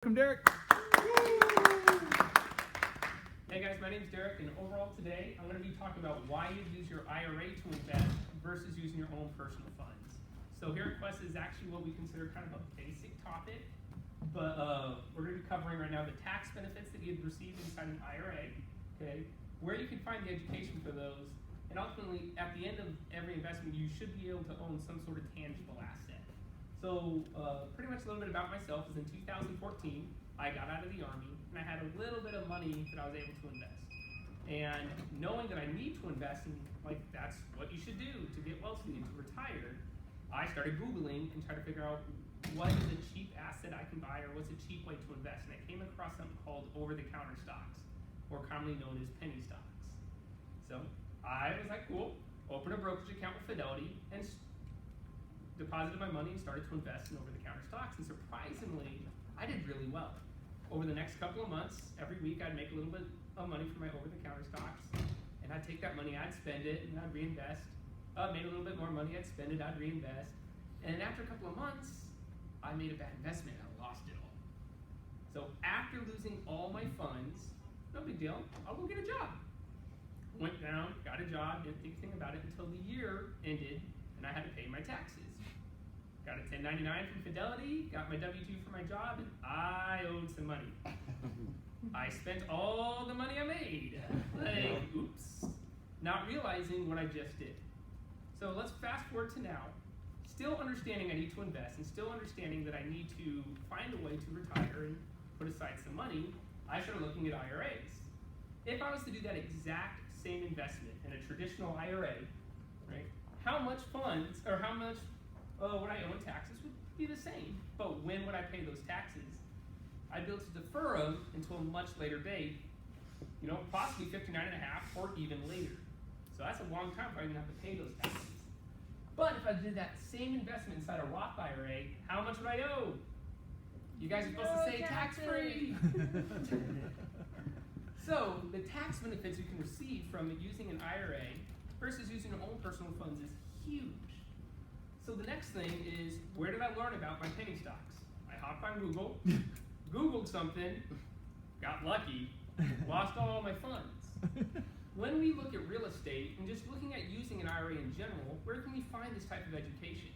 Welcome, Derek. Hey guys, my name's Derek, and overall today I'm going to be talking about why you use your IRA to invest versus using your own personal funds. So here at Quest is actually what we consider kind of a basic topic, but we're going to be covering right now the tax benefits that you'd receive inside an IRA, okay, where you can find the education for those, and ultimately at the end of every investment you should be able to own some sort of tangible asset. So pretty much a little bit about myself is in 2014, I got out of the Army and I had a little bit of money that I was able to invest. And knowing that I need to invest in, like, that's what you should do to get wealthy and to retire, I started Googling and tried to figure out what is a cheap asset I can buy or what's a cheap way to invest. And I came across something called over-the-counter stocks, or commonly known as penny stocks. So I was like, cool, open a brokerage account with Fidelity and deposited my money and started to invest in over-the-counter stocks, and surprisingly, I did really well. Over the next couple of months, every week I'd make a little bit of money from my over-the-counter stocks, and I'd take that money, I'd spend it, and I'd reinvest. Made a little bit more money, I'd spend it, I'd reinvest, and after a couple of months, I made a bad investment and I lost it all. So after losing all my funds, no big deal, I'll go get a job. Went down, got a job, didn't think anything about it until the year ended, and I had to pay my taxes. Got a 1099 from Fidelity, got my W-2 for my job, and I owed some money. I spent all the money I made. Like, oops. Not realizing what I just did. So let's fast forward to now. Still understanding I need to invest, and still understanding that I need to find a way to retire and put aside some money, I started looking at IRAs. If I was to do that exact same investment in a traditional IRA, right, how much funds, or how much would I owe in taxes would be the same, but when would I pay those taxes? I'd be able to defer them until a much later date, possibly 59 and a half or even later. So that's a long time if I didn't have to pay those taxes. But if I did that same investment inside a Roth IRA, how much would I owe? You guys are supposed to say tax-free. So the tax benefits you can receive from using an IRA versus using your own personal funds is huge. So the next thing is, where did I learn about my penny stocks? I hopped on Google, Googled something, got lucky, lost all my funds. When we look at real estate and just looking at using an IRA in general, where can we find this type of education?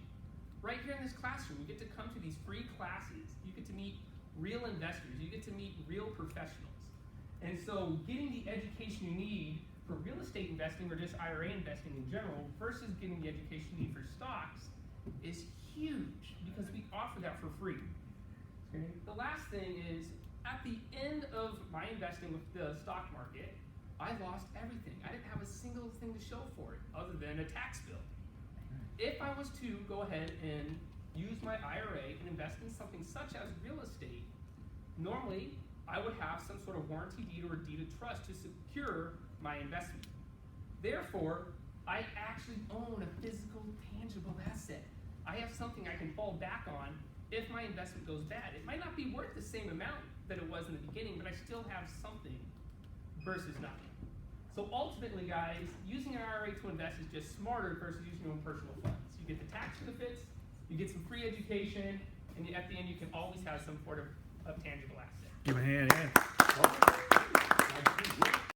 Right here in this classroom, you get to come to these free classes. You get to meet real investors. You get to meet real professionals. And so getting the education you need for real estate investing or just IRA investing in general versus getting the education you need for stocks is huge because we offer that for free. Okay. The last thing is, at the end of my investing with the stock market, I lost everything. I didn't have a single thing to show for it other than a tax bill. If I was to go ahead and use my IRA and invest in something such as real estate, normally I would have some sort of warranty deed or deed of trust to secure my investment. Therefore, I actually own a physical, tangible asset. I have something I can fall back on if my investment goes bad. It might not be worth the same amount that it was in the beginning, but I still have something versus nothing. So ultimately, guys, using an IRA to invest is just smarter versus using your own personal funds. You get the tax benefits, you get some free education, and at the end you can always have some sort of tangible asset. Give a hand, yeah.